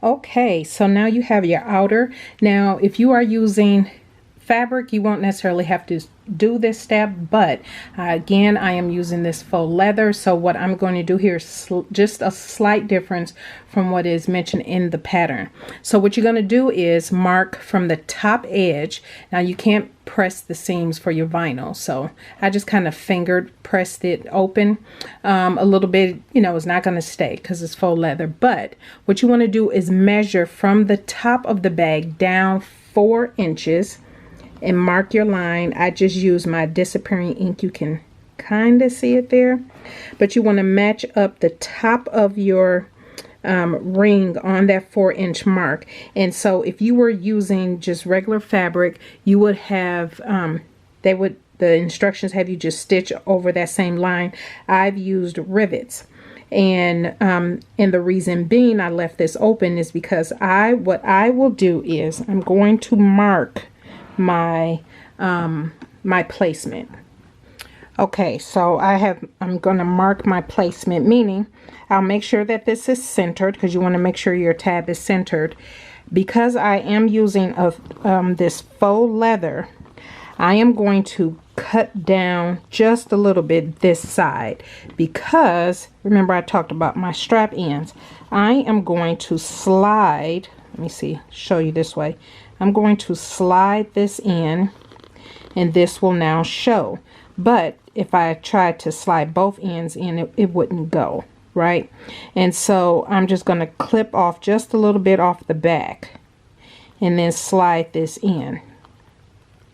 Okay, so now you have your outer. Now, if you are using fabric, you won't necessarily have to do this step, but again, I am using this faux leather, so what I'm going to do here is just a slight difference from what is mentioned in the pattern. So what you're going to do is mark from the top edge. Now you can't press the seams for your vinyl, so I just kind of pressed it open a little bit. You know, it's not going to stay because it's faux leather, but what you want to do is measure from the top of the bag down 4 inches and mark your line. I just use my disappearing ink. You can kind of see it there, but you want to match up the top of your ring on that 4-inch mark. And so if you were using just regular fabric, you would have the instructions have you just stitch over that same line. I've used rivets, and the reason being I left this open is because what I will do is I'm going to mark my my placement. Okay, so I'm going to mark my placement, meaning I'll make sure that this is centered, because you want to make sure your tab is centered. Because I am using this faux leather, I am going to cut down just a little bit this side, because remember I talked about my strap ends. I am going to slide, let me see, show you this way. I'm going to slide this in, and this will now show. But if I tried to slide both ends in, it wouldn't go, right? And so I'm just going to clip off just a little bit off the back and then slide this in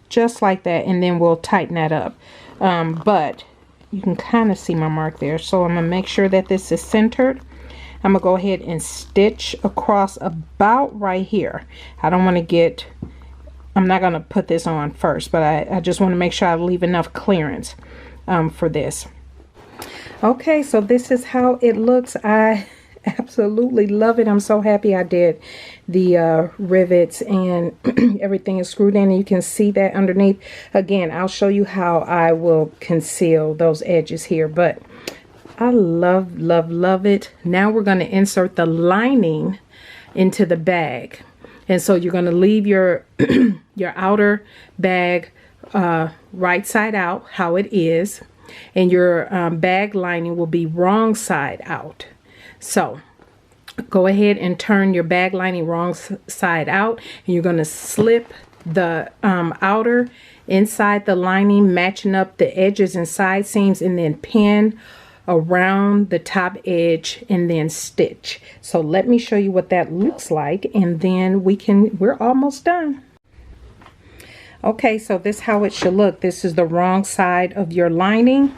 just like that, and then we'll tighten that up. But you can kind of see my mark there, so I'm going to make sure that this is centered. I'm gonna go ahead and stitch across about right here. I don't want to get, I'm not gonna put this on first, but I just want to make sure I leave enough clearance for this. Okay, so this is how it looks. I absolutely love it. I'm so happy I did the rivets and everything is screwed in, and you can see that underneath. Again, I'll show you how I will conceal those edges here, but I love it. Now we're going to insert the lining into the bag, and so you're going to leave your your outer bag right side out how it is, and your bag lining will be wrong side out. So go ahead and turn your bag lining wrong side out, and you're going to slip the outer inside the lining, matching up the edges and side seams, and then pin around the top edge and then stitch. So let me show you what that looks like, and then we're almost done. Okay, so this is how it should look. This is the wrong side of your lining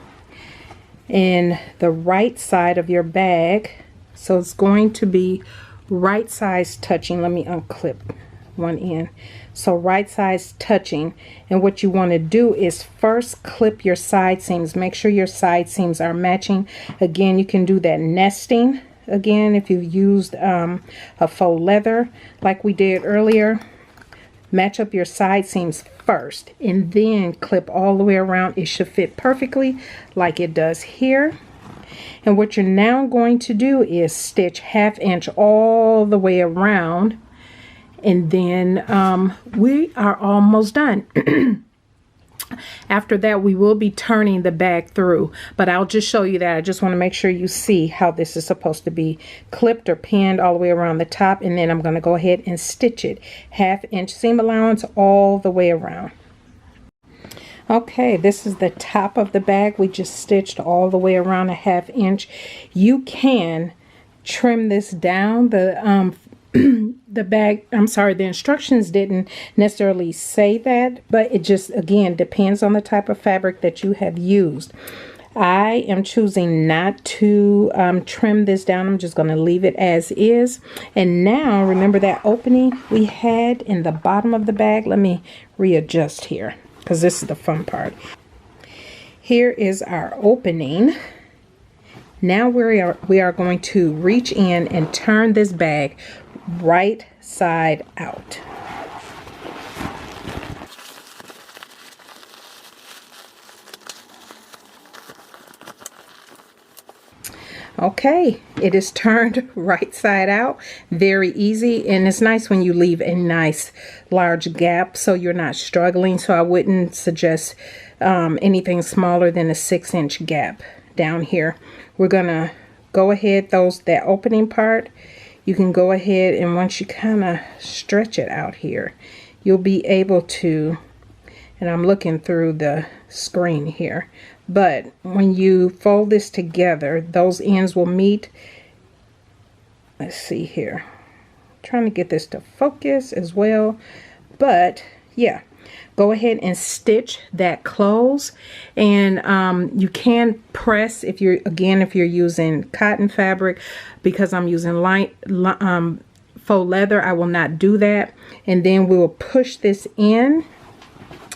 and the right side of your bag. So it's going to be right sides touching. Let me unclip one end. So right sides touching, and what you want to do is first clip your side seams. Make sure your side seams are matching. Again, you can do that nesting again if you've used a faux leather like we did earlier. Match up your side seams first and then clip all the way around. It should fit perfectly like it does here. And what you're now going to do is stitch 1/2 inch all the way around, and then we are almost done. After that, we will be turning the bag through, but I'll just show you that. I just want to make sure you see how this is supposed to be clipped or pinned all the way around the top, and then I'm going to go ahead and stitch it 1/2 inch seam allowance all the way around. Okay, this is the top of the bag. We just stitched all the way around 1/2 inch. You can trim this down. The bag, I'm sorry, the instructions didn't necessarily say that, but it just, again, depends on the type of fabric that you have used. I am choosing not to trim this down. I'm just going to leave it as is. And now, remember that opening we had in the bottom of the bag? Let me readjust here, because this is the fun part. Here is our opening. Now we are going to reach in and turn this bag right side out. Okay, it is turned right side out. Very easy, and it's nice when you leave a nice large gap so you're not struggling. So I wouldn't suggest anything smaller than a 6-inch gap down here. We're gonna go ahead, that opening part, you can go ahead, and once you kind of stretch it out here, you'll be able to, and I'm looking through the screen here, but when you fold this together, those ends will meet. Let's see here. I'm trying to get this to focus as well. But yeah, go ahead and stitch that close. And you can press if you're using cotton fabric. Because I'm using faux leather, I will not do that. And then we will push this in.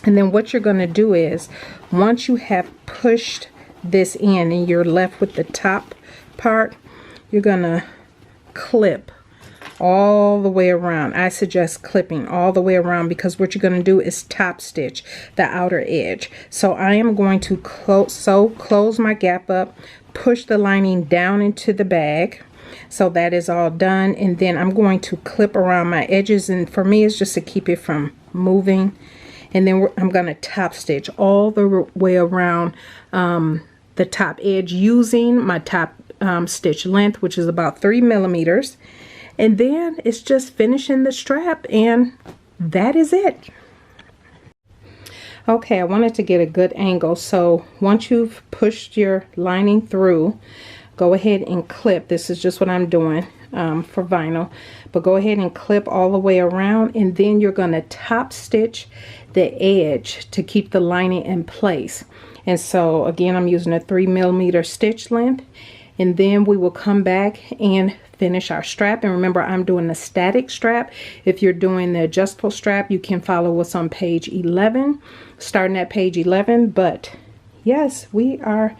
And then what you're going to do is, once you have pushed this in and you're left with the top part, you're going to clip all the way around. I suggest clipping all the way around, because what you're going to do is top stitch the outer edge. So I am going to close my gap up, push the lining down into the bag. So that is all done. And then I'm going to clip around my edges. And for me, it's just to keep it from moving. And then I'm going to top stitch all the way around the top edge using my top stitch length, which is about 3 millimeters. And then it's just finishing the strap, and that is it. Okay, I wanted to get a good angle. So once you've pushed your lining through, go ahead and clip. This is just what I'm doing for vinyl. But go ahead and clip all the way around, and then you're going to top stitch the edge to keep the lining in place. And so again, I'm using a 3 millimeter stitch length, and then we will come back and finish our strap. And remember, I'm doing the static strap. If you're doing the adjustable strap, you can follow what's on page 11, starting at page 11. But yes, we are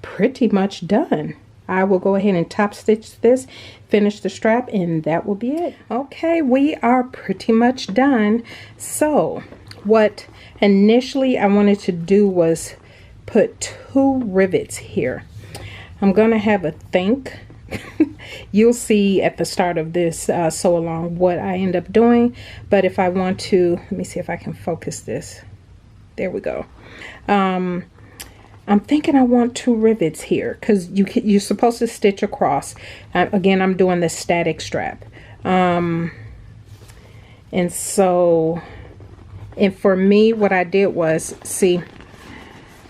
pretty much done. I will go ahead and top stitch this, finish the strap, and that will be it. Okay, we are pretty much done. So what initially I wanted to do was put 2 rivets here. I'm gonna have a think. You'll see at the start of this sew along what I end up doing. But if I want to, let me see if I can focus this. There we go. I'm thinking I want 2 rivets here, because you're supposed to stitch across. Again, I'm doing the static strap. And so, and for me, what I did was, see,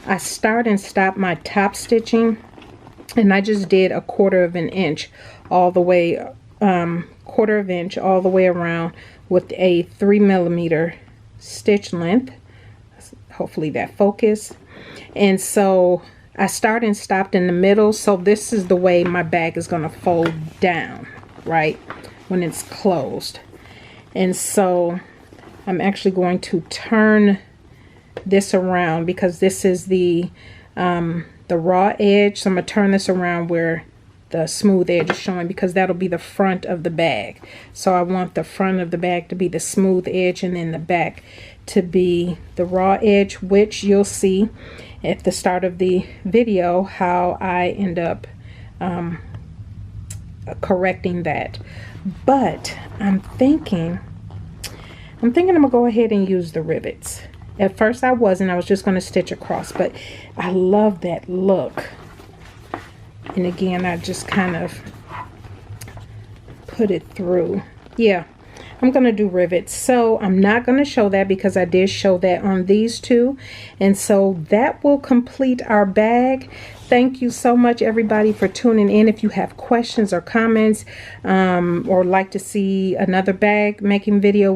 I start and stop my top stitching, and I just did a 1/4 of an inch all the way, 1/4 of an inch all the way around with a 3 millimeter stitch length. Hopefully that focus. And so I start and stopped in the middle. So this is the way my bag is going to fold down, right, when it's closed. And so I'm actually going to turn this around, because this is the raw edge. So I'm going to turn this around where the smooth edge is showing, because that'll be the front of the bag. So I want the front of the bag to be the smooth edge, and then the back to be the raw edge, which you'll see at the start of the video how I end up correcting that. But I'm thinking I'm gonna go ahead and use the rivets. At first I was just going to stitch across, but I love that look. And again, I just kind of put it through. Yeah, I'm going to do rivets. So I'm not going to show that, because I did show that on these 2. And so that will complete our bag. Thank you so much, everybody, for tuning in. If you have questions or comments, or like to see another bag making video,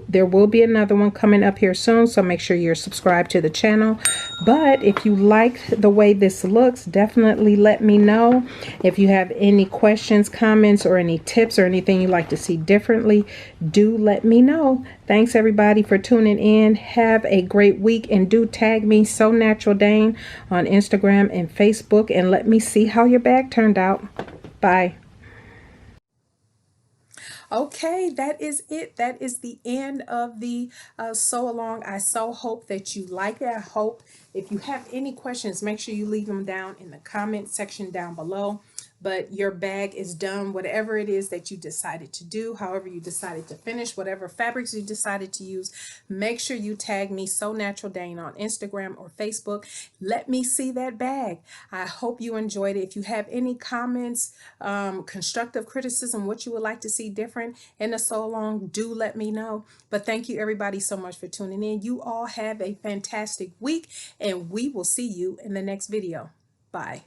there will be another one coming up here soon. So make sure you're subscribed to the channel. But if you like the way this looks, definitely let me know. If you have any questions, comments, or any tips or anything you'd like to see differently, do let me know. Thanks, everybody, for tuning in. Have a great week, and do tag me, NaturalDane, on Instagram and Facebook, and let me see how your bag turned out. Bye. Okay, that is it. That is the end of the sew along. I so hope that you like it. I hope if you have any questions, make sure you leave them down in the comment section down below. but your bag is done. Whatever it is that you decided to do, however you decided to finish, whatever fabrics you decided to use, make sure you tag me NaturalDane on Instagram or Facebook. Let me see that bag. I hope you enjoyed it. If you have any comments, constructive criticism, what you would like to see different in the sew along, do let me know. But thank you everybody so much for tuning in. You all have a fantastic week, and we will see you in the next video. Bye.